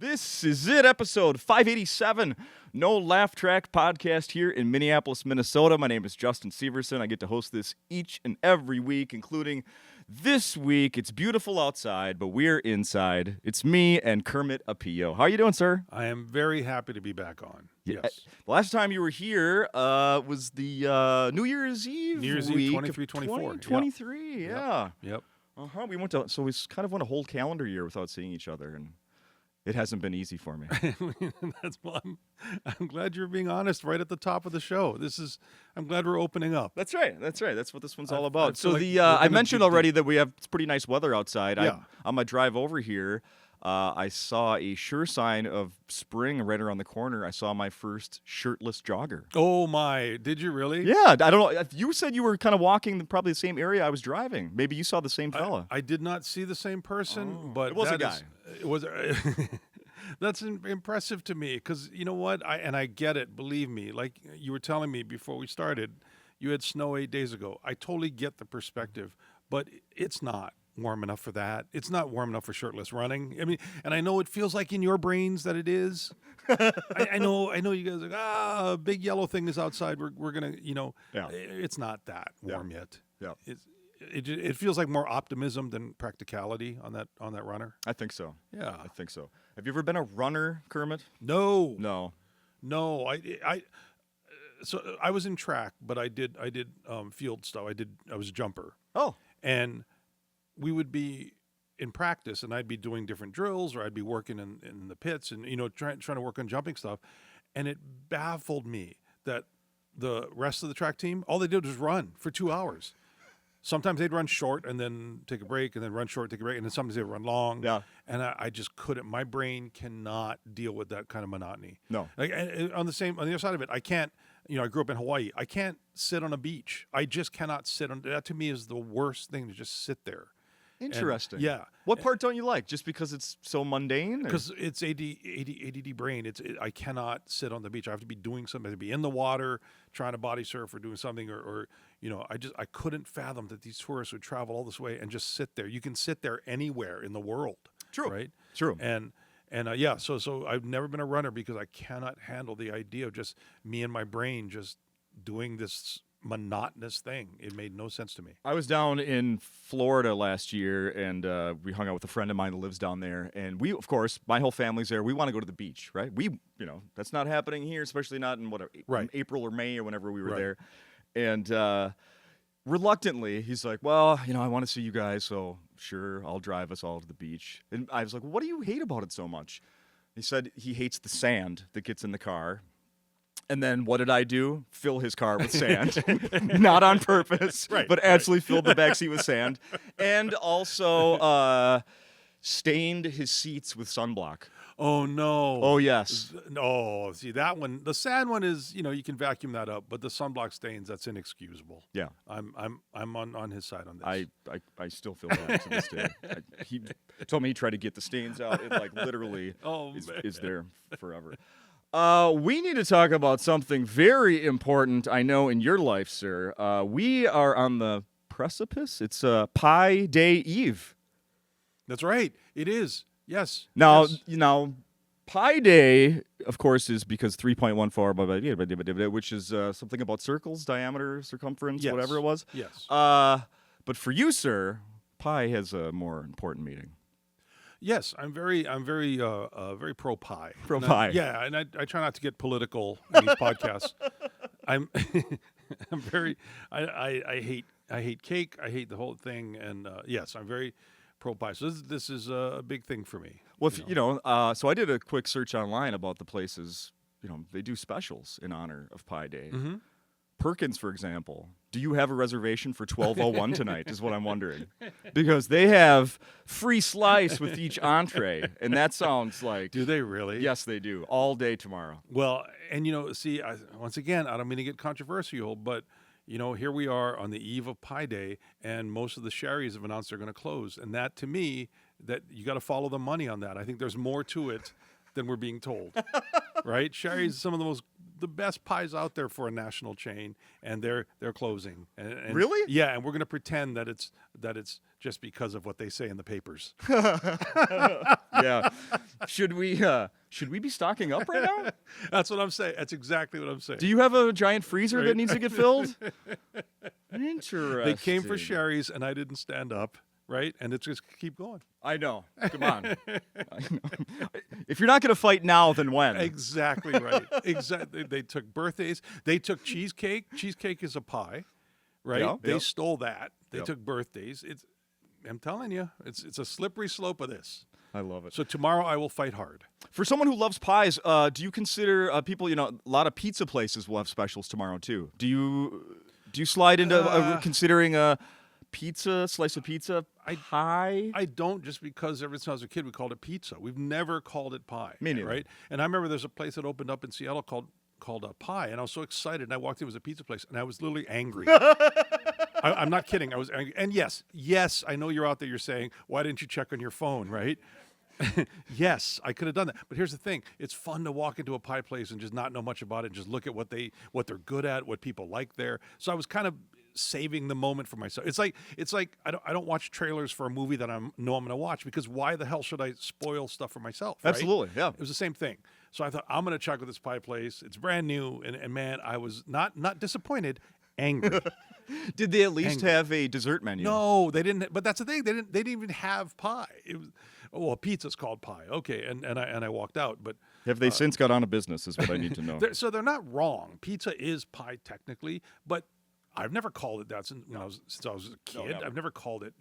This is it, episode 587, No Laugh Track podcast here in Minneapolis, Minnesota. My name is Justin Severson. I get to host this each and every week, including this week. It's beautiful outside, but we're inside. It's me and Kermet Apio. How are you doing, sir? I am very happy to be back on. Yes. The last time you were here was the New Year's Eve New Year's week Eve 23-24. 2023, yeah. Yep. We kind of went a whole calendar year without seeing each other, and it hasn't been easy for me. I'm glad you're being honest right at the top of the show. I'm glad we're opening up. That's right. That's what this one's all about. feel So like I mentioned already that we have pretty nice weather outside. Yeah. On my drive over here, I saw a sure sign of spring right around the corner. I saw my first shirtless jogger. Oh my! Did you really? Yeah, I don't know. You said you were kind of walking probably the same area I was driving. Maybe you saw the same fella. I did not see the same person, but It was a guy. It was. That's impressive to me because you know what? I get it. Believe me, like you were telling me before we started, you had snow 8 days ago. I totally get the perspective, but it's not warm enough for that. It's not warm enough for shirtless running. I mean, and I know it feels like in your brains that it is. I know you guys are like, big yellow thing is outside. We're gonna, Yeah. It's not that warm yet. Yeah. It feels like more optimism than practicality on that runner. I think so. Yeah. I think so. Have you ever been a runner, Kermit? No. No. So I was in track, but I did field stuff. I was a jumper. Oh. And we would be in practice, and I'd be doing different drills, or I'd be working in the pits, and trying to work on jumping stuff. And it baffled me that the rest of the track team, all they did was run for 2 hours. Sometimes they'd run short and then take a break, and then run short, take a break, and then sometimes they'd run long. Yeah. And I just couldn't. My brain cannot deal with that kind of monotony. No. Like, and on the other side of it, I can't. I grew up in Hawaii. I can't sit on a beach. I just cannot sit on. That to me is the worst thing, to just sit there. Interesting. Yeah. What part don't you like? Just because it's so mundane? Because it's ADD brain. I cannot sit on the beach. I have to be doing something. I have to be in the water, trying to body surf or doing something, or I couldn't fathom that these tourists would travel all this way and just sit there. You can sit there anywhere in the world. True. Right? True. And so I've never been a runner because I cannot handle the idea of just me and my brain just doing this monotonous thing. It made no sense to me. I was down in Florida last year, and we hung out with a friend of mine that lives down there. And we, of course, my whole family's there. We want to go to the beach, right? That's not happening here, especially not in in April or May or whenever we were there. And reluctantly, he's like, well, I want to see you guys, so sure, I'll drive us all to the beach. And I was like, what do you hate about it so much? He said he hates the sand that gets in the car. And then what did I do? Fill his car with sand. Not on purpose, but actually filled the backseat with sand. And also stained his seats with sunblock. Oh, no. Oh, yes. No, see, that one, the sand one is, you can vacuum that up, but the sunblock stains, that's inexcusable. Yeah. I'm on his side on this. I still feel that to this day. He told me he tried to get the stains out. It literally is there forever. We need to talk about something very important, I know, in your life, sir. We are on the precipice. It's Pi Day Eve. That's right. It is. Yes. Now, yes. Pi Day, of course, is because 3.14, which is something about circles, diameter, circumference, whatever it was. Yes. But for you, sir, Pi has a more important meaning. Yes, I'm very pro pie. Pro pie. Yeah, and I try not to get political in these podcasts. I'm very I hate cake. I hate the whole thing, and yes, I'm very pro pie. So this is a big thing for me. Well, so I did a quick search online about the places. They do specials in honor of Pi Day. Mm-hmm. Perkins, for example. Do you have a reservation for 12:01 tonight is what I'm wondering. Because they have free slice with each entree, and that sounds like... Do they really? Yes, they do. All day tomorrow. Well, and once again, I don't mean to get controversial, but here we are on the eve of Pi Day, and most of the Sherry's have announced they're going to close. And that, to me, that you got to follow the money on that. I think there's more to it than we're being told. Right? Sherry's some of the the best pies out there for a national chain, and they're closing. And Really? Yeah, and we're going to pretend that it's just because of what they say in the papers. Yeah. Should we be stocking up right now? That's what I'm saying. That's exactly what I'm saying. Do you have a giant freezer Right. that needs to get filled? Interesting. They came for Sherry's, and I didn't stand up, right? And it's just keep going. I know. Come on. I know. If you're not going to fight now, then when? Exactly right. Exactly. They took birthdays. They took cheesecake. Cheesecake is a pie, right? Yeah, They yeah. stole that. They Yeah. took birthdays. I'm telling you, it's a slippery slope of this. I love it. So tomorrow I will fight hard. For someone who loves pies, do you consider people? A lot of pizza places will have specials tomorrow too. Do you slide into considering a slice of pizza pie? I don't, just because ever since I was a kid we called it pizza. We've never called it pie. Me neither. Right? And I remember there's a place that opened up in Seattle called a Pie, and I was so excited. And I walked in, it was a pizza place, and I was literally angry. I'm not kidding. I was angry. And yes, I know you're out there. You're saying, why didn't you check on your phone, right? Yes, I could have done that. But here's the thing: it's fun to walk into a pie place and just not know much about it, and just look at what they're good at, what people like there. So I was kind of saving the moment for myself. It's like I don't watch trailers for a movie that I know I'm going to watch, because why the hell should I spoil stuff for myself? Right? Absolutely, yeah. It was the same thing. So I thought, I'm going to check with this pie place. It's brand new, and man, I was not disappointed, angry. Did they at least Angry. have a dessert menu? No, they didn't. But that's the thing. They didn't even have pie. It was, pizza's called pie. Okay, and I walked out. But Have they since got on a business? Is what I need to know. so they're not wrong. Pizza is pie technically, but I've never called it that since I was a kid. never. I've never called it,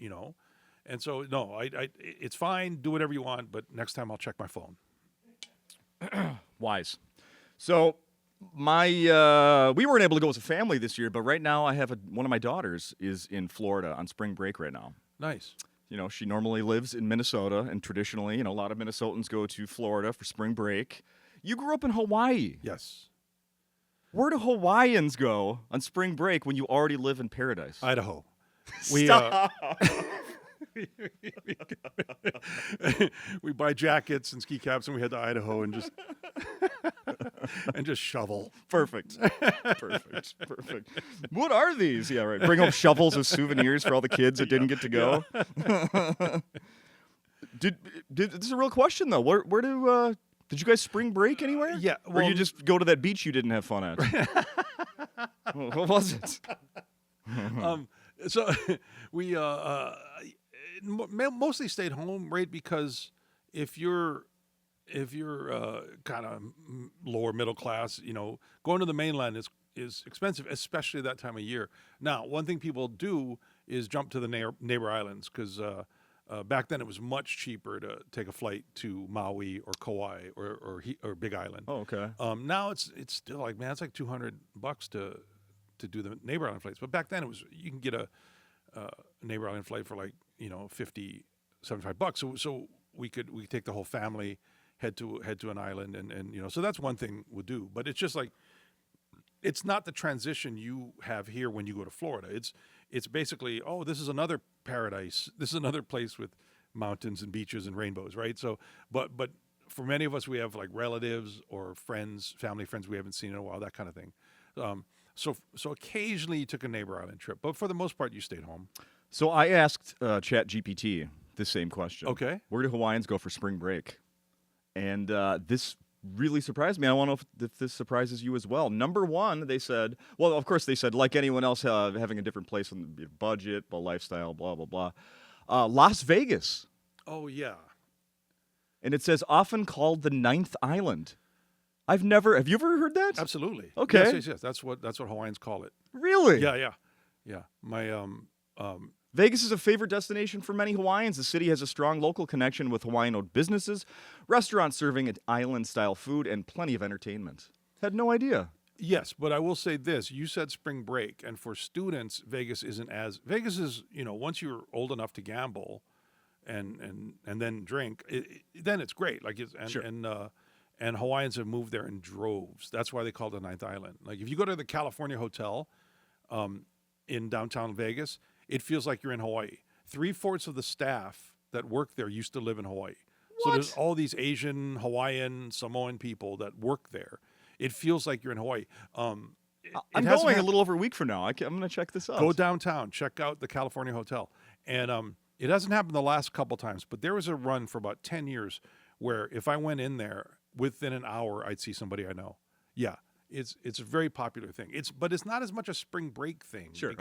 And so no, it's fine. Do whatever you want, but next time I'll check my phone. Wise. So we weren't able to go as a family this year, but right now I have one of my daughters is in Florida on spring break right now. Nice. She normally lives in Minnesota, and traditionally, a lot of Minnesotans go to Florida for spring break. You grew up in Hawaii. Yes. Where do Hawaiians go on spring break when you already live in paradise? Idaho. We buy jackets and ski caps, and we head to Idaho and just and just shovel. Perfect. What are these? Yeah, right. Bring home shovels as souvenirs for all the kids that didn't get to go. Did this is a real question though? Where did you guys spring break anywhere? Yeah, or well- you just go to that beach you didn't have fun at? What was it? So we mostly stayed home, right? Because if you're kind of lower middle class, going to the mainland is expensive, especially that time of year. Now, one thing people do is jump to the neighbor islands, because back then it was much cheaper to take a flight to Maui or Kauai or Big Island. Oh, okay. Now it's still like, man, it's like $200 to do the neighbor island flights. But back then you can get a neighbor island flight for like $50, $75. So we could take the whole family, head to an island, and so that's one thing we'll do. But it's just like, it's not the transition you have here when you go to Florida. It's basically, this is another paradise. This is another place with mountains and beaches and rainbows, right? So, but for many of us, we have like relatives or friends, family friends we haven't seen in a while, that kind of thing. So occasionally you took a neighbor island trip, but for the most part you stayed home. So I asked ChatGPT the same question. Okay. Where do Hawaiians go for spring break? And this really surprised me. I want to know if this surprises you as well. Number one, they said, well, of course they said, like anyone else, having a different place on the budget, lifestyle, blah, blah, blah. Las Vegas. Oh, yeah. And it says often called the ninth island. Have you ever heard that? Absolutely. Okay. Yes. That's what Hawaiians call it. Really? Yeah. My Vegas is a favorite destination for many Hawaiians. The city has a strong local connection with Hawaiian-owned businesses, restaurants serving island-style food, and plenty of entertainment. Had no idea. Yes, but I will say this. You said spring break, and for students, Vegas is, once you're old enough to gamble and then drink, then it's great. Like Sure. And Hawaiians have moved there in droves. That's why they call it the ninth island. Like if you go to the California Hotel in downtown Vegas, it feels like you're in Hawaii. 3/4 of the staff that work there used to live in Hawaii. So there's all these Asian, Hawaiian, Samoan people that work there. It feels like you're in Hawaii. I'm going a little over a week from now. I'm going to check this out. Go downtown, check out the California Hotel, and it hasn't happened the last couple times, but there was a run for about 10 years where if I went in there within an hour, I'd see somebody I know. Yeah, it's a very popular thing. But it's not as much a spring break thing. Sure.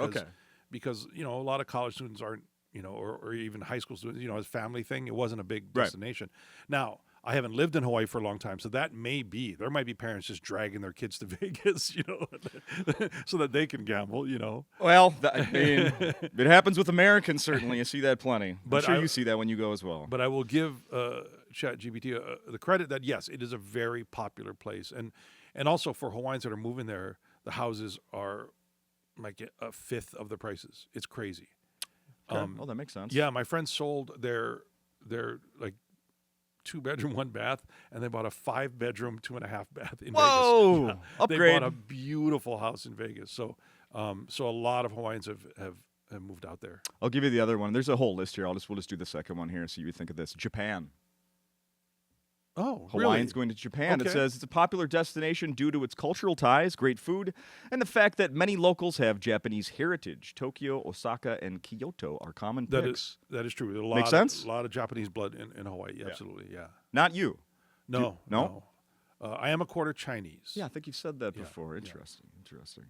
Because a lot of college students aren't, or even high school students, it's a family thing. It wasn't a big destination. Now, I haven't lived in Hawaii for a long time, so there might be parents just dragging their kids to Vegas, so that they can gamble, Well, it happens with Americans, certainly. You see that plenty. But I'm sure you see that when you go as well. But I will give ChatGPT the credit that, yes, it is a very popular place. And also for Hawaiians that are moving there, the houses are like a fifth of the prices. It's crazy. Okay. Well, that makes sense. Yeah, my friends sold their like 2-bedroom, 1 bath, and they bought a 5-bedroom, 2.5 bath in Vegas. Whoa! Upgrade. They bought a beautiful house in Vegas. So a lot of Hawaiians have moved out there. I'll give you the other one. There's a whole list here. We'll just do the second one here. See what you think of this. Japan. Oh, Hawaiians really? going to Japan. Okay. It says it's a popular destination due to its cultural ties, great food, and the fact that many locals have Japanese heritage. Tokyo, Osaka, and Kyoto are common picks. That is true. Makes sense? A lot of Japanese blood in Hawaii. Yeah. Absolutely, yeah. Not you. No. No? I am a quarter Chinese. Yeah, I think you've said that before. Yeah. Interesting.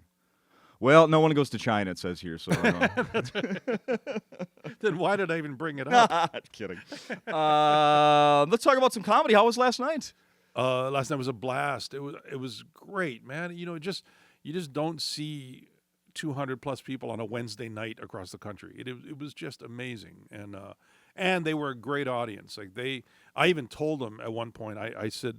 Well, no one goes to China, it says here. So Then why did I even bring it up? Kidding. Let's talk about some comedy. How was last night? Last night was a blast. It was great, man. You just don't see 200 plus people on a Wednesday night across the country. It was just amazing, and they were a great audience. I even told them at one point. I said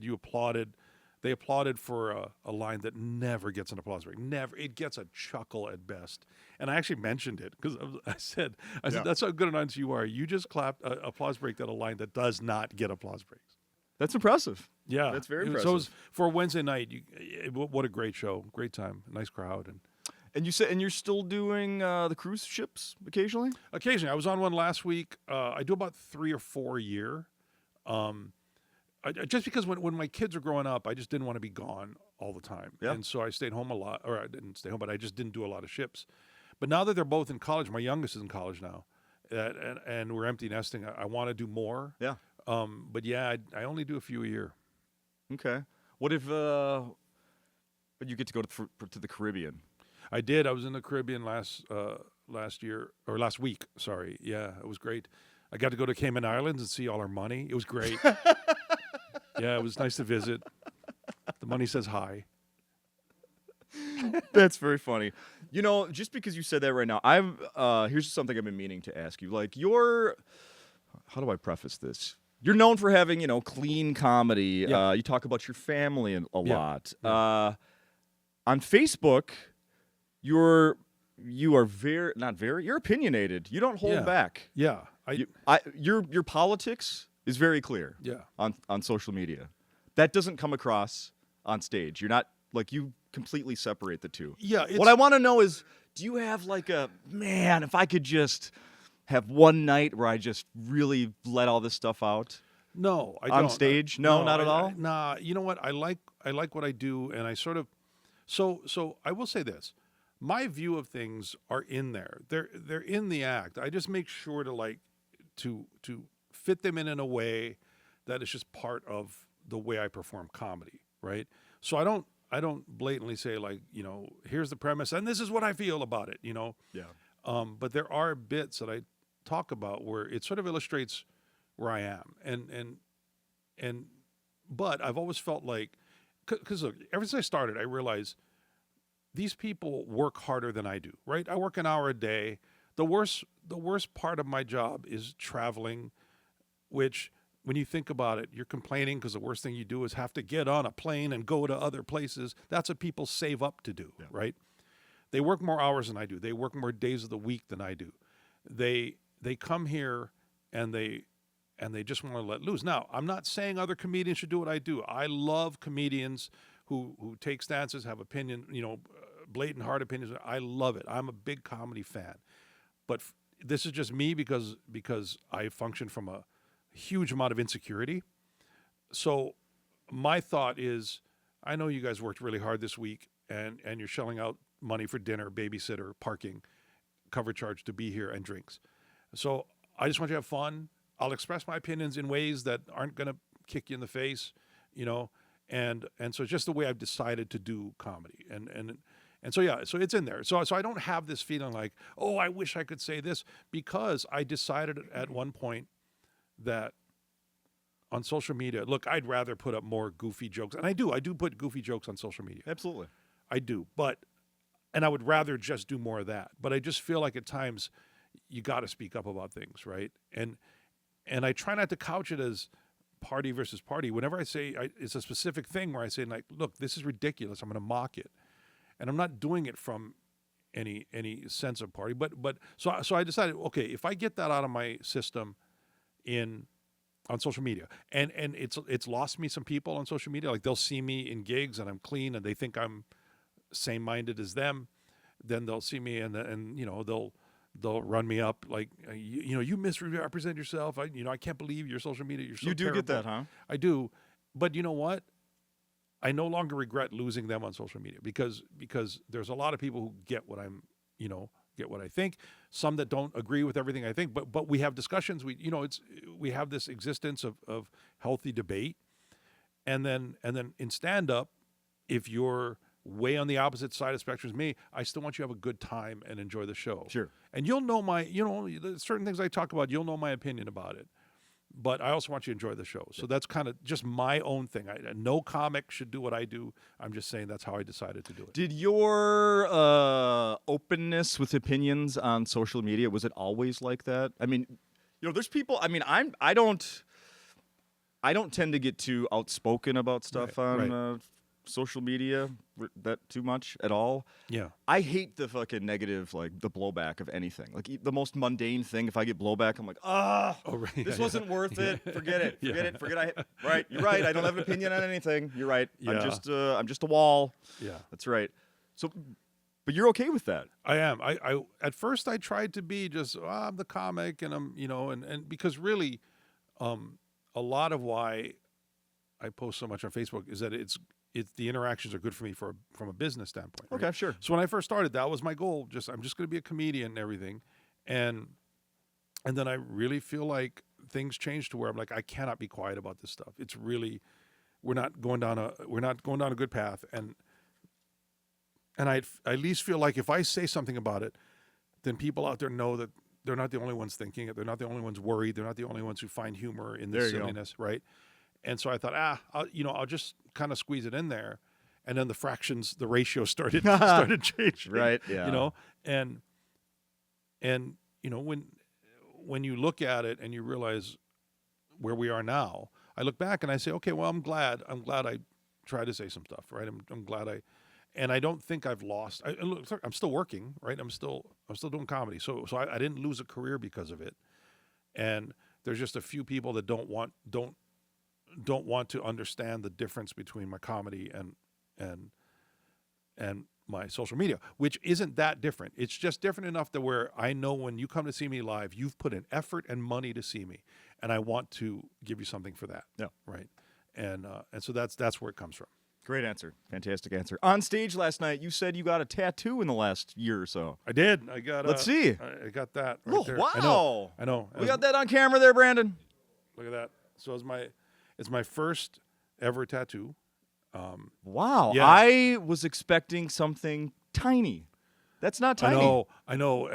you applauded. They applauded for a line that never gets an applause break. Never. It gets a chuckle at best. And I actually mentioned it because I said that's how good an audience you are. You just clapped applause break at a line that does not get applause breaks. That's impressive. Yeah, that's very impressive. So it was, for a Wednesday night, what a great show, great time, nice crowd, and you said, and you're still doing the cruise ships occasionally. Occasionally, I was on one last week. I do about 3 or 4 a year. Just because when my kids were growing up, I just didn't want to be gone all the time. Yeah. And so I stayed home a lot, or I didn't stay home, but I just didn't do a lot of ships. But now that they're both in college, my youngest is in college now, and we're empty nesting, I want to do more. Yeah. But yeah, I only do a few a year. Okay. What if but you get to go to the Caribbean? I did. I was in the Caribbean last week. Sorry. Yeah, it was great. I got to go to Cayman Islands and see all our money. It was great. Yeah, it was nice to visit. The money says hi. That's very funny. Just because you said that right now, here's something I've been meaning to ask you. Like how do I preface this? You're known for having, clean comedy. Yeah. You talk about your family a lot. Yeah. On Facebook, you're opinionated. You don't hold back. Yeah. Your politics is very clear. Yeah. On social media. That doesn't come across on stage. You're not you completely separate the two. Yeah. What I want to know is, do you have if I could just have one night where I just really let all this stuff out? No, I don't. On stage? No, not at all? Nah, you know what? I like what I do, and I sort of so I will say this. My view of things are in there. They're in the act. I just make sure to fit them in a way that is just part of the way I perform comedy, right? So I don't blatantly say here's the premise and this is what I feel about it, Yeah. But there are bits that I talk about where it sort of illustrates where I am, but I've always felt because look, ever since I started, I realized these people work harder than I do, right? I work an hour a day. The worst part of my job is traveling, which when you think about it, you're complaining because the worst thing you do is have to get on a plane and go to other places. That's what people save up to do, right? They work more hours than I do. They work more days of the week than I do. They come here and they just want to let loose. Now, I'm not saying other comedians should do what I do. I love comedians who take stances, have opinion, blatant hard opinions. I love it. I'm a big comedy fan. But this is just me because I function from a huge amount of insecurity. So my thought is I know you guys worked really hard this week, and you're shelling out money for dinner, babysitter, parking, cover charge to be here, and drinks. So I just want you to have fun. I'll express my opinions in ways that aren't going to kick you in the face, you know, and so it's just the way I've decided to do comedy, and so yeah, so it's in there. So I don't have this feeling like, oh, I wish I could say this, because I decided at one point that on social media, look, I'd rather put up more goofy jokes, and I do put goofy jokes on social media. Absolutely. I do, and I would rather just do more of that. But I just feel like at times you got to speak up about things, right? And I try not to couch it as party versus party. Whenever I say it's a specific thing where I say, like, look, this is ridiculous, I'm going to mock it, and I'm not doing it from any sense of party. But so I decided, okay, if I get that out of my system on social media, and it's lost me some people on social media. Like, they'll see me in gigs and I'm clean and they think I'm same-minded as them. Then they'll see me and you know, they'll run me up like, you know, you misrepresent yourself. I can't believe your social media. You're so You do terrible. get that, huh? I do. But you know what? I no longer regret losing them on social media, because there's a lot of people who get what I'm, you know, get what I think. Some that don't agree with everything I think, but we have discussions. We have this existence of healthy debate, and then in stand up, if you're way on the opposite side of the spectrum as me, I still want you to have a good time and enjoy the show. Sure. And you'll know there's certain things I talk about, you'll know my opinion about it. But I also want you to enjoy the show. So that's kind of just my own thing. No comic should do what I do. I'm just saying that's how I decided to do it. Did your openness with opinions on social media, was it always like that? I mean, you know, there's people. I mean, I don't tend to get too outspoken about stuff on social media that too much at all. Yeah. I hate the fucking negative, like the blowback of anything. Like the most mundane thing, if I get blowback, I'm like, this wasn't worth it. Forget it. Right. You're right. I don't have an opinion on anything. You're right. Yeah. I'm just a wall. Yeah. That's right. So, but you're okay with that. I am. I at first I tried to be just, I'm the comic, and I'm, you know, and because really, a lot of why I post so much on Facebook is that it's the interactions are good for me from a business standpoint. Right? Okay, sure. So when I first started, that was my goal. I'm just going to be a comedian and everything, and then I really feel like things changed to where I'm like, I cannot be quiet about this stuff. It's really, we're not going down a good path, and I at least feel like if I say something about it, then people out there know that they're not the only ones thinking it. They're not the only ones worried. They're not the only ones who find humor in this silliness, right? And so I thought, I'll just kind of squeeze it in there, and then the ratio started changing, right? Yeah, you know, and you know, when you look at it and you realize where we are now, I look back and I say, okay, well, I'm glad I tried to say some stuff, right? I'm glad and I don't think I've lost. I'm still working, right? I'm still doing comedy, so I didn't lose a career because of it, and there's just a few people that don't want to understand the difference between my comedy and my social media, which isn't that different. It's just different enough that where I know when you come to see me live, you've put in effort and money to see me, and I want to give you something for that. Yeah. Right. And so that's where it comes from. Great answer. Fantastic answer. On stage last night, you said you got a tattoo in the last year or so. I did. I got. Let's see. I got that right there. Wow. I know. We got that on camera there, Brandon. Look at that. So it's my first ever tattoo. Wow. Yeah. I was expecting something tiny. That's not tiny. I know.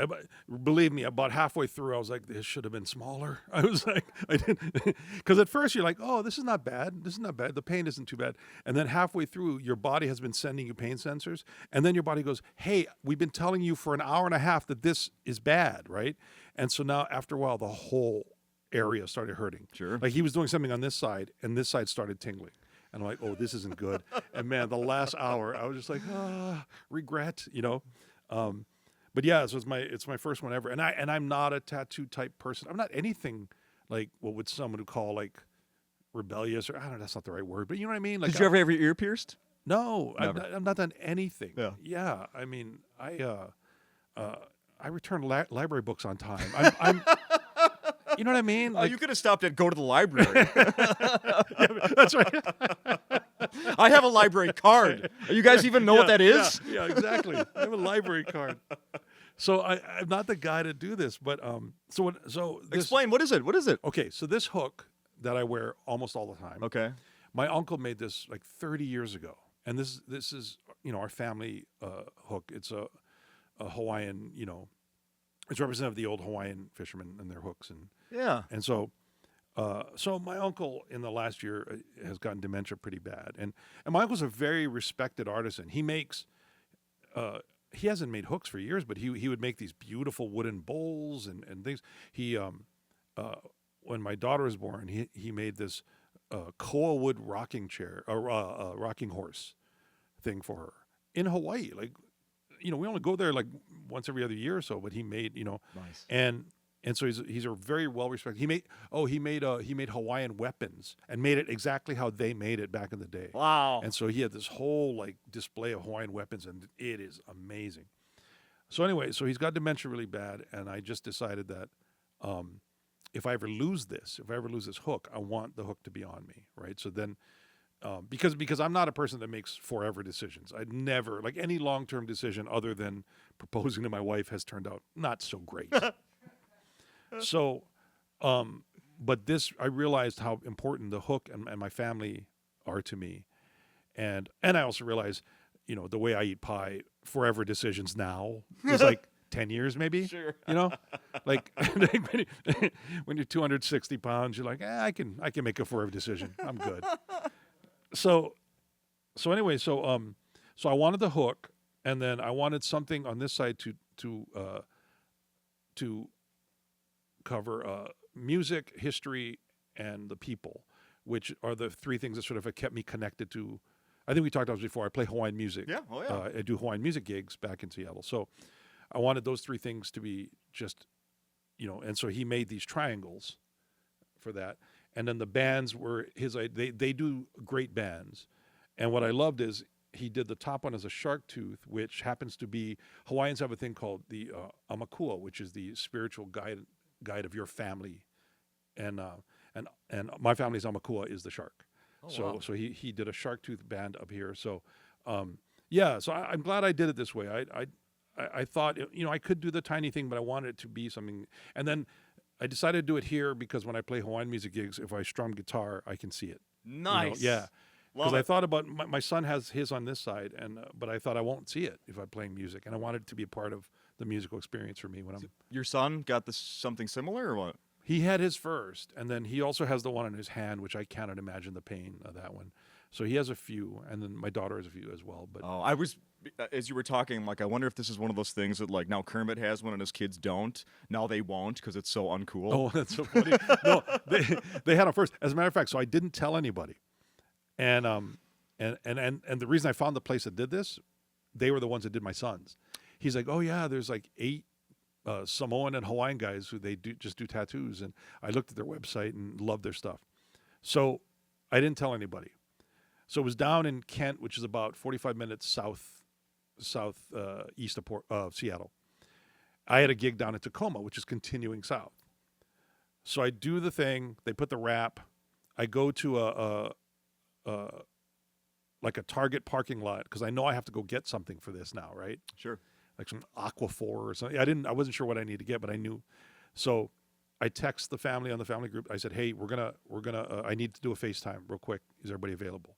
Believe me, about halfway through, I was like, this should have been smaller. I was like, I didn't, because at first you're like, oh, this is not bad. This is not bad. The pain isn't too bad. And then halfway through, your body has been sending you pain sensors. And then your body goes, hey, we've been telling you for an hour and a half that this is bad, right? And so now after a while, the whole area started hurting. Sure. Like he was doing something on this side, and this side started tingling. And I'm like, oh, this isn't good. And man, the last hour, I was just like, regret, you know. But yeah, so it's my first one ever, and I'm not a tattoo type person. I'm not anything like what would someone call like rebellious, or I don't know, that's not the right word, but you know what I mean. Like, did you ever have your ear pierced? No, Never. I've not done anything. Yeah. I mean, I return library books on time. I'm you know what I mean? Like, you could have stopped at go to the library. Yeah, that's right. I have a library card. You guys even know what that is? Yeah, exactly. I have a library card. So I'm not the guy to do this, but so this, Explain, what is it? What is it? okay, so this hook that I wear almost all the time. Okay. My uncle made this like 30 years ago, and this is our family hook. It's a Hawaiian, it's representative of the old Hawaiian fishermen and their hooks, and so my uncle in the last year has gotten dementia pretty bad, and my uncle's a very respected artisan. He makes he hasn't made hooks for years, but he would make these beautiful wooden bowls and things. He when my daughter was born, he made this koa wood rocking chair, rocking horse thing for her in Hawaii. Like, we only go there like once every other year or so, but he made, Nice. And so he's a very well respected. He made Hawaiian weapons and made it exactly how they made it back in the day. Wow. And so he had this whole like display of Hawaiian weapons, and it is amazing. So anyway, so he's got dementia really bad, and I just decided that if I ever lose this hook, I want the hook to be on me, right? So then, because I'm not a person that makes forever decisions. I'd never, like, any long-term decision other than proposing to my wife has turned out not so great. So, but this, I realized how important the hook and my family are to me. And I also realized, the way I eat pie, forever decisions now is like 10 years maybe. Sure. Like when you're 260 pounds, you're like, I can make a forever decision. I'm good. So anyway, so I wanted the hook, and then I wanted something on this side to cover music, history, and the people, which are the three things that sort of have kept me connected to. I think we talked about this before. I play Hawaiian music. Yeah. Oh, yeah. I do Hawaiian music gigs back in Seattle. So I wanted those three things to be just, and so he made these triangles for that. And then the bands were they do great bands. And what I loved is he did the top one as a shark tooth, which happens to be, Hawaiians have a thing called the Amakua, which is the spiritual guide of your family. And my family's Amakua is the shark. Oh, wow. So he did a shark tooth band up here. So, so I'm glad I did it this way. I thought, I could do the tiny thing, but I wanted it to be something. And then I decided to do it here because when I play Hawaiian music gigs, if I strum guitar, I can see it. Nice. Yeah. Because I thought about, my son has his on this side, but I thought I won't see it if I'm playing music. And I wanted it to be a part of the musical experience for me when I'm. Your son got this something similar or what? He had his first, and then he also has the one in his hand, which I cannot imagine the pain of that one. So he has a few, and then my daughter has a few as well. But I was, as you were talking, like, I wonder if this is one of those things that, like, now Kermit has one and his kids don't. Now they won't because it's so uncool. Oh, that's so funny. No, they had them first. As a matter of fact, so I didn't tell anybody, and the reason I found the place that did this, they were the ones that did my son's. He's like, oh yeah, there's like 8 Samoan and Hawaiian guys who they just do tattoos, and I looked at their website and loved their stuff. So I didn't tell anybody. So it was down in Kent, which is about 45 minutes southeast of Seattle. I had a gig down in Tacoma, which is continuing south. So I do the thing. They put the wrap. I go to a Target parking lot because I know I have to go get something for this now, right? Sure. Like some Aquaphor or something. I wasn't sure what I need to get, but I knew. So I text the family on the family group. I said, hey, we're gonna I need to do a FaceTime real quick. Is everybody available?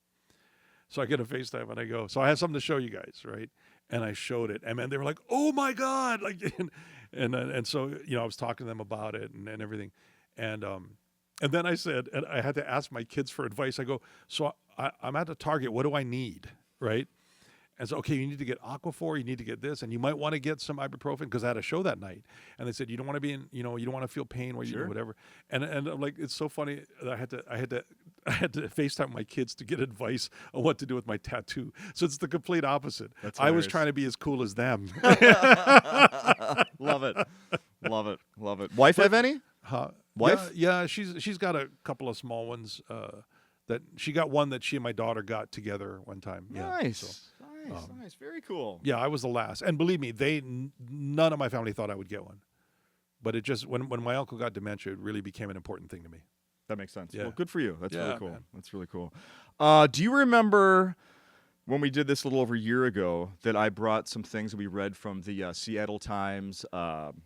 So I get a FaceTime and I go, so I have something to show you guys, right? And I showed it, and man, they were like, oh my God. Like, and so, I was talking to them about it and everything. And then I said, and I had to ask my kids for advice. I go, so I'm at the Target. What do I need? Right? And so, okay, you need to get Aquaphor, you need to get this, and you might want to get some ibuprofen because I had a show that night. And they said, you don't want to be in, you don't want to feel pain while you do whatever. And I'm like, it's so funny that I had to FaceTime my kids to get advice on what to do with my tattoo. So it's the complete opposite. I was trying to be as cool as them. Love it. Love it. Love it. Wife have any? Wife? Yeah, she's got a couple of small ones. That she got one that she and my daughter got together one time. Nice. Yeah, so. Nice. Very cool. Yeah, I was the last. And believe me, none of my family thought I would get one. But it just, when my uncle got dementia, it really became an important thing to me. That makes sense. Yeah. Well, good for you. That's really cool. Man. That's really cool. Do you remember when we did this a little over a year ago that I brought some things that we read from the Seattle Times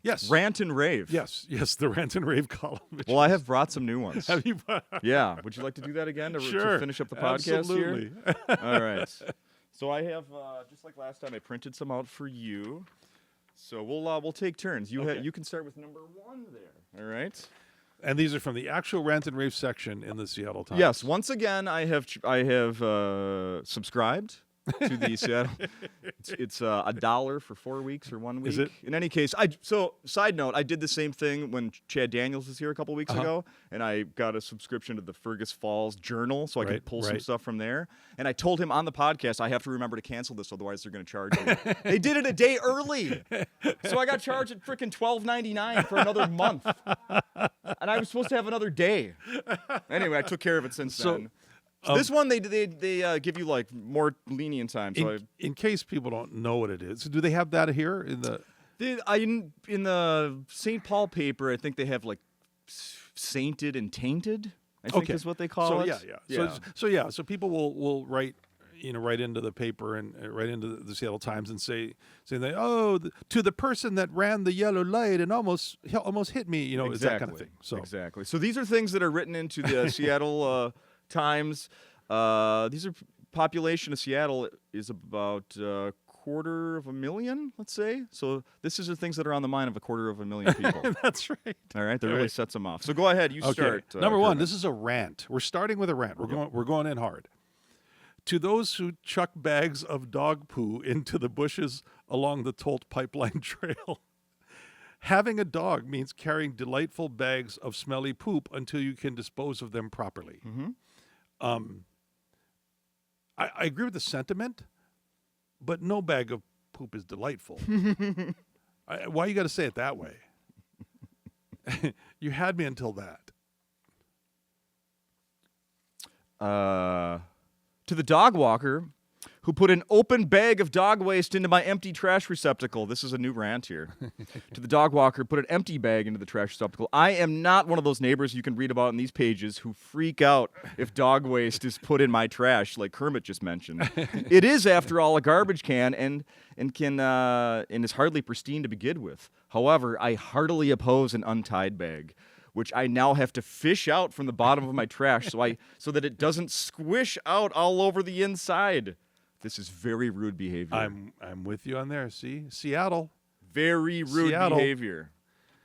Yes. Rant and Rave? Yes, the Rant and Rave column. Well, I have brought some new ones. Have you? Yeah. Would you like to do that again to Sure. finish up the podcast Absolutely. here? All right. So I have, just like last time, I printed some out for you. So we'll take turns. You can start with number 1 there. All right. And these are from the actual Rant and Rave section in the Seattle Times. Yes. Once again, I have subscribed to the Seattle. It's $1 for 4 weeks or 1 week. Is it? In any case, side note, I did the same thing when Chad Daniels was here a couple weeks ago, and I got a subscription to the Fergus Falls Journal so I could pull some stuff from there. And I told him on the podcast I have to remember to cancel this, otherwise they're going to charge me. They did it a day early, so I got charged at freaking $12.99 for another month, and I was supposed to have another day. Anyway, I took care of it since then. So this one, they give you like more lenient time. So in case people don't know what it is, do they have that here in the? In the St. Paul paper, I think they have like sainted and tainted. I think is what they call it. So people will write into the paper and write into the Seattle Times and saying that to the person that ran the yellow light and almost hit me. It's that kind of thing. So exactly. So these are things that are written into the Seattle Times. These are population of Seattle is about 250,000, let's say. So this is the things that are on the mind of 250,000 people. That's right. All right, that really sets them off. So go ahead, you start. Number 1, Kermit. this is a rant. We're starting with a rant. We're going in hard. To those who chuck bags of dog poo into the bushes along the Tolt Pipeline Trail, having a dog means carrying delightful bags of smelly poop until you can dispose of them properly. Mm-hmm. I agree with the sentiment, but no bag of poop is delightful. Why you got to say it that way? You had me until that. To the dog walker who put an open bag of dog waste into my empty trash receptacle. This is a new rant here. To the dog walker, put an empty bag into the trash receptacle. I am not one of those neighbors you can read about in these pages who freak out if dog waste is put in my trash, like Kermit just mentioned. It is, after all, a garbage can and is hardly pristine to begin with. However, I heartily oppose an untied bag, which I now have to fish out from the bottom of my trash so that it doesn't squish out all over the inside. This is very rude behavior. I'm with you on there. See? Seattle. Very rude behavior.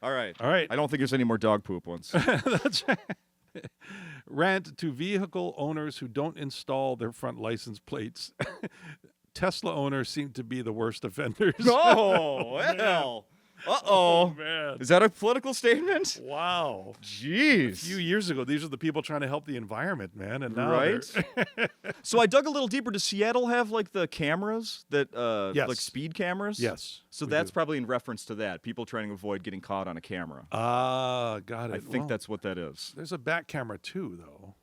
All right. I don't think there's any more dog poop ones. That's right. Rant to vehicle owners who don't install their front license plates. Tesla owners seem to be the worst offenders. Oh, well. Uh-oh. Oh, man. Is that a political statement? Wow. Jeez. A few years ago, these are the people trying to help the environment, man. And now right? So I dug a little deeper. Does Seattle have like the cameras that, like speed cameros? Yes. So that's probably in reference to that. People trying to avoid getting caught on a camera. Ah, got it. I think that's what that is. There's a back camera too, though.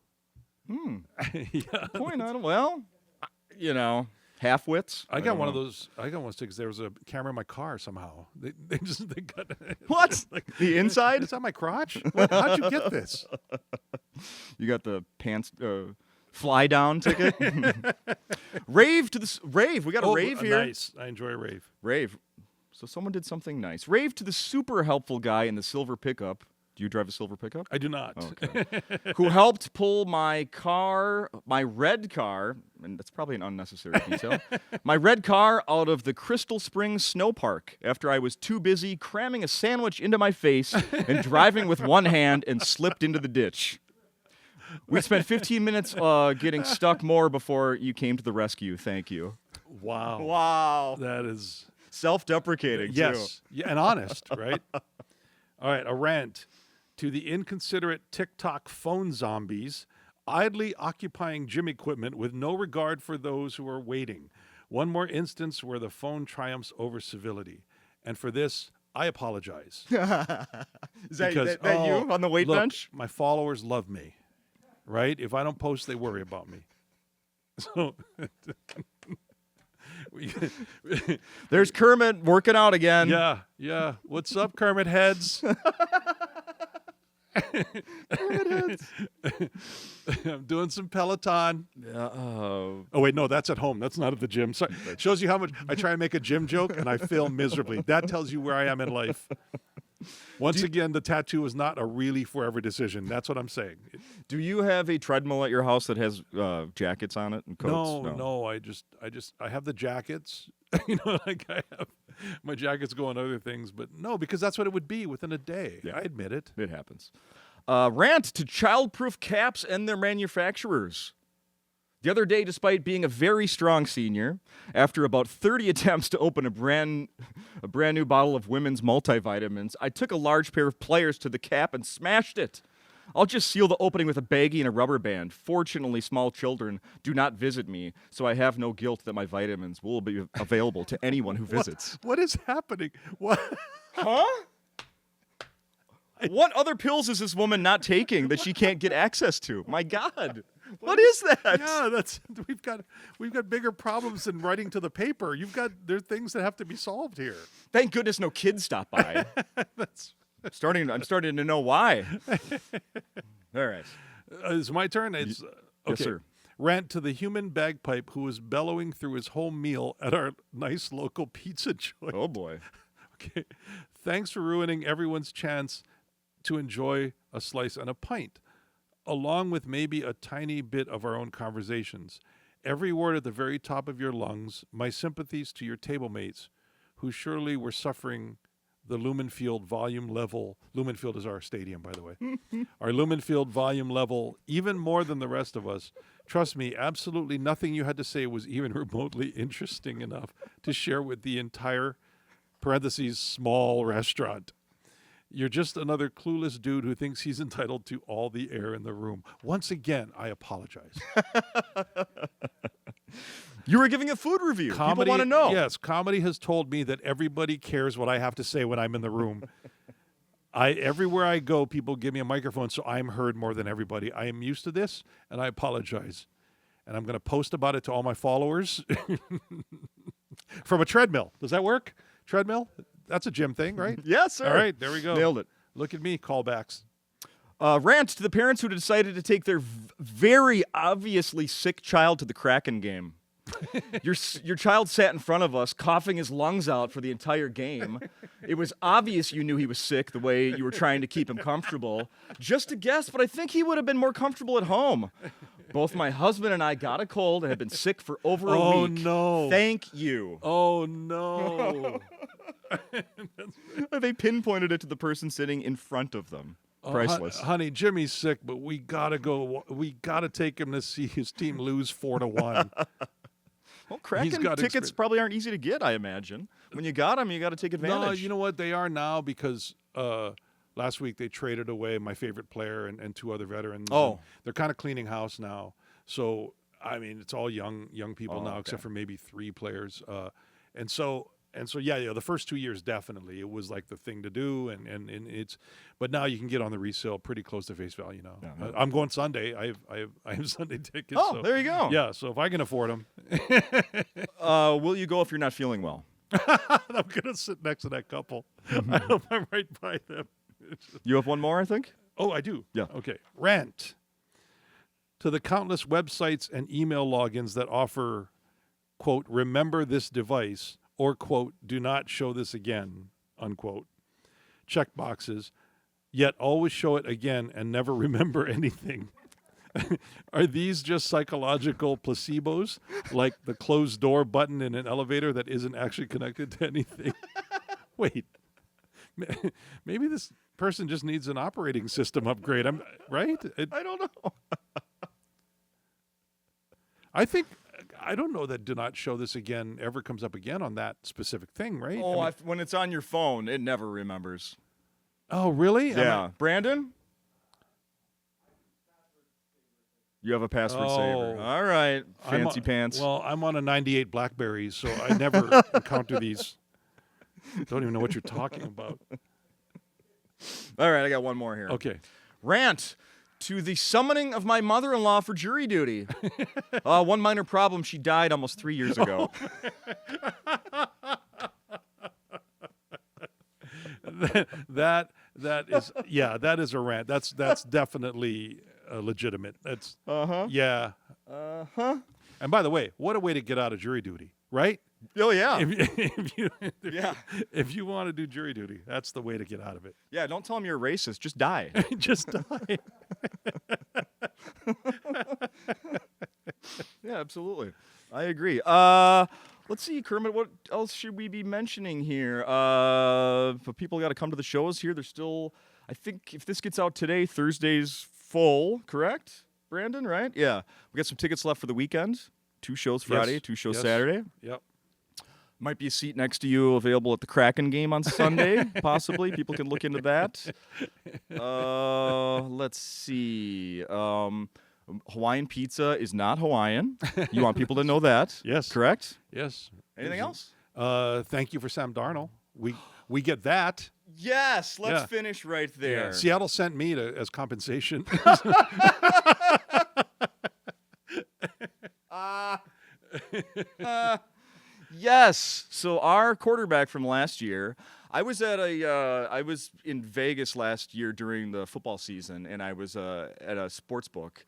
Yeah. Point on. Well, half-wits. I got one of those. I got one because there was a camera in my car somehow. They got what? The inside? It's on my crotch. How'd you get this? You got the pants fly down ticket. Rave to the rave. We got a rave here. Nice. I enjoy a rave. Rave. So someone did something nice. Rave to the super helpful guy in the silver pickup. Do you drive a silver pickup? I do not. Okay. Who helped pull my red car, and that's probably an unnecessary detail, my red car out of the Crystal Springs Snow Park after I was too busy cramming a sandwich into my face and driving with one hand and slipped into the ditch. We spent 15 minutes getting stuck more before you came to the rescue. Thank you. Wow. Wow. That is self-deprecating, yes. Yeah, and honest, right? All right, a rant. To the inconsiderate TikTok phone zombies, idly occupying gym equipment with no regard for those who are waiting. One more instance where the phone triumphs over civility. And for this, I apologize. Is that you on the wait bench? My followers love me, right? If I don't post, they worry about me. So... There's Kermit working out again. Yeah. What's up, Kermit heads? I'm doing some Peloton. Oh, Oh, wait, no, that's at home. That's not at the gym. Sorry. Shows you how much I try and make a gym joke, and I fail miserably. That tells you where I am in life. Once again, the tattoo is not a really forever decision. That's what I'm saying. do you have a treadmill at your house that has jackets on it and coats? No. I have the jackets. Like I have my jackets go on other things, but no, because that's what it would be within a day. Yeah. I admit it. It happens. Rant to childproof caps and their manufacturers. The other day, despite being a very strong senior, after about 30 attempts to open a brand new bottle of women's multivitamins, I took a large pair of pliers to the cap and smashed it. I'll just seal the opening with a baggie and a rubber band. Fortunately, small children do not visit me, so I have no guilt that my vitamins will be available to anyone who visits. What is happening? What? Huh? What other pills is this woman not taking that she can't get access to? My God. What is that? Yeah, we've got bigger problems than writing to the paper. There are things that have to be solved here. Thank goodness no kids stop by. I'm starting to know why. All right. It's my turn. It's Yes, okay. sir. Rant to the human bagpipe who was bellowing through his whole meal at our nice local pizza joint. Oh boy. Okay. Thanks for ruining everyone's chance to enjoy a slice and a pint, along with maybe a tiny bit of our own conversations. Every word at the very top of your lungs. My sympathies to your table mates, who surely were suffering the Lumenfield volume level. Lumenfield is our stadium, by the way. Our Lumenfield volume level, even more than the rest of us. Trust me, absolutely nothing you had to say was even remotely interesting enough to share with the entire, parentheses, small restaurant. You're just another clueless dude who thinks he's entitled to all the air in the room. Once again, I apologize. You were giving a food review. People want to know. Yes, comedy has told me that everybody cares what I have to say when I'm in the room. Everywhere I go, people give me a microphone, so I'm heard more than everybody. I am used to this, and I apologize. And I'm going to post about it to all my followers. From a treadmill. Does that work? Treadmill? That's a gym thing, right? Yes, sir. All right, there we go. Nailed it. Look at me, callbacks. Rant to the parents who decided to take their very obviously sick child to the Kraken game. Your child sat in front of us, coughing his lungs out for the entire game. It was obvious you knew he was sick the way you were trying to keep him comfortable. Just a guess, but I think he would have been more comfortable at home. Both my husband and I got a cold and have been sick for over a week. Oh, no. Thank you. Oh, no. They pinpointed it to the person sitting in front of them. Priceless. Honey, Jimmy's sick, but we gotta go. We gotta take him to see his team lose 4-1. Well, Kraken tickets probably aren't easy to get, I imagine. When you got them, you got to take advantage. No, you know what? They are now because last week they traded away my favorite player and 2 other veterans. Oh. They're kind of cleaning house now. So, I mean, it's all young people now, okay. except for maybe 3 players. And so, yeah, the first 2 years, definitely. It was like the thing to do. And it's, but now you can get on the resale pretty close to face value now. Yeah. I'm going Sunday. I have Sunday tickets. Oh, so, there you go. Yeah, so if I can afford them. Will you go if you're not feeling well? I'm going to sit next to that couple. I hope I'm right by them. You have one more, I think? Oh, I do? Yeah. Okay. Rant to the countless websites and email logins that offer, quote, remember this device, or, quote, do not show this again, unquote, checkboxes, yet always show it again and never remember anything. Are these just psychological placebos, like the closed door button in an elevator that isn't actually connected to anything? Wait, maybe this person just needs an operating system upgrade. Right? I don't know. I don't know that do not show this again ever comes up again on that specific thing, right? Oh, when it's on your phone, it never remembers. Oh, really? Yeah. Brandon? You have a password saver. All right. Fancy pants. Well, I'm on a 98 BlackBerry, so I never encounter these. Don't even know what you're talking about. All right, I got one more here. Okay. Rant to the summoning of my mother-in-law for jury duty. One minor problem, she died almost 3 years ago. That is a rant. That's definitely legitimate. That's yeah. And by the way, what a way to get out of jury duty, right? Oh yeah. If you want to do jury duty, that's the way to get out of it. Yeah, don't tell them you're a racist. Just die. Just die. Yeah, absolutely. I agree. Let's see, Kermit, what else should we be mentioning here? For people got to come to the shows here, there's still, I think if this gets out today, Thursday's full, correct? Brandon, right? Yeah. We got some tickets left for the weekend. 2 shows Friday, 2 shows Saturday. Yep. Might be a seat next to you available at the Kraken game on Sunday, possibly. People can look into that. Let's see. Hawaiian pizza is not Hawaiian. You want people to know that. Yes. Correct? Yes. Anything else? Thank you for Sam Darnold. We get that. Yes. Let's finish right there. Yeah. Seattle sent me as compensation. Yes. So our quarterback from last year, I was in Vegas last year during the football season, and I was at a sports book,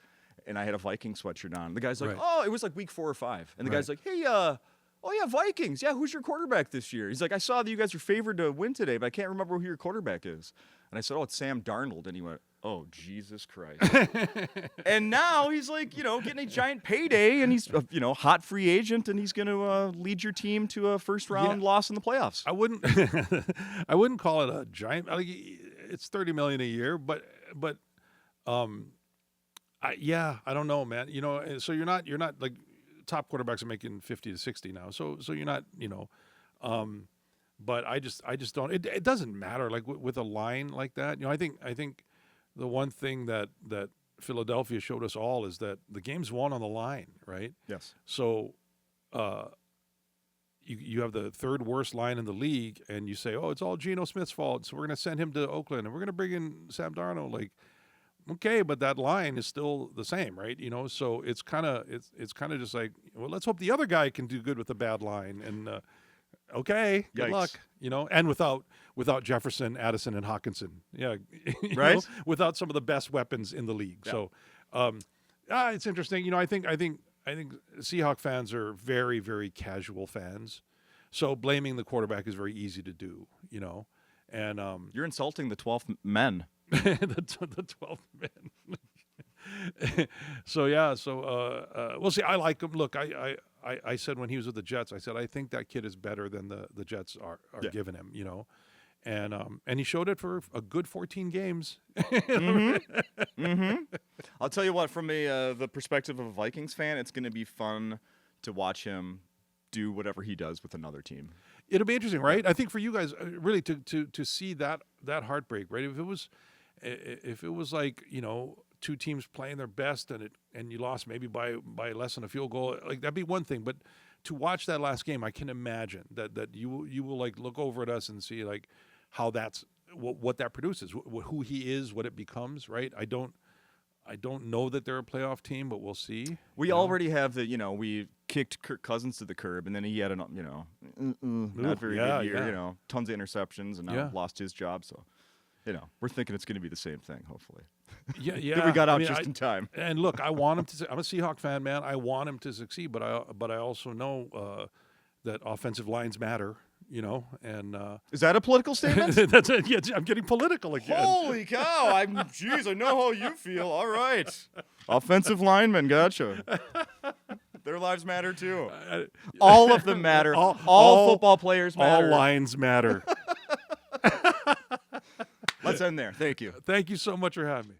and I had a Viking sweatshirt on. The guy's like, "Oh, it was like week 4 or 5," and the guy's like, "Hey, oh yeah, Vikings. Yeah, who's your quarterback this year?" He's like, "I saw that you guys are favored to win today, but I can't remember who your quarterback is." And I said, "Oh, it's Sam Darnold," and he went, "Oh, Jesus Christ." And now he's like, getting a giant payday, and he's hot free agent, and he's going to lead your team to a first round loss in the playoffs. I wouldn't call it a giant. It's $30 million a year, but I don't know, man. So you're not like top quarterbacks are making 50 to 60 now. So you're not, but I just don't. It doesn't matter. Like with a line like that, I think the one thing that Philadelphia showed us all is that the game's won on the line, right? Yes. So, you have the 3rd worst line in the league, and you say, "Oh, it's all Geno Smith's fault. So we're going to send him to Oakland, and we're going to bring in Sam Darnold." Like, okay, but that line is still the same, right? So it's kind of just like, well, let's hope the other guy can do good with a bad line, and okay, good luck, and without Jefferson, Addison, and Hawkinson, right, without some of the best weapons in the league. Yeah. So, it's interesting. I think Seahawk fans are very, very casual fans, so blaming the quarterback is very easy to do. And you're insulting the 12th men. the 12th men. So we'll see. I like him. Look, I said when he was with the Jets, I said I think that kid is better than the Jets are giving him. And he showed it for a good 14 games. I'll tell you what, from the perspective of a Vikings fan, it's going to be fun to watch him do whatever he does with another team. It'll be interesting, right? I think for you guys, really, to see that heartbreak, right? If it was like 2 teams playing their best and you lost maybe by less than a field goal, like that'd be one thing. But to watch that last game, I can imagine that you will like look over at us and see like how that's what that produces, who he is, what it becomes, right? I don't know that they're a playoff team, but we'll see. We already have we kicked Kirk Cousins to the curb, and then he had not very good year. Tons of interceptions, and now lost his job. So, we're thinking it's going to be the same thing. Hopefully, yeah. We got out just in time. And look, I want him to. I'm a Seahawk fan, man. I want him to succeed, but I also know that offensive lines matter. And is that a political statement? That's it. Yeah, I'm getting political again. Holy cow! I know how you feel. All right, offensive linemen, gotcha. Their lives matter too. All of them matter. All football players matter. All lines matter. Let's end there. Thank you. Thank you so much for having me.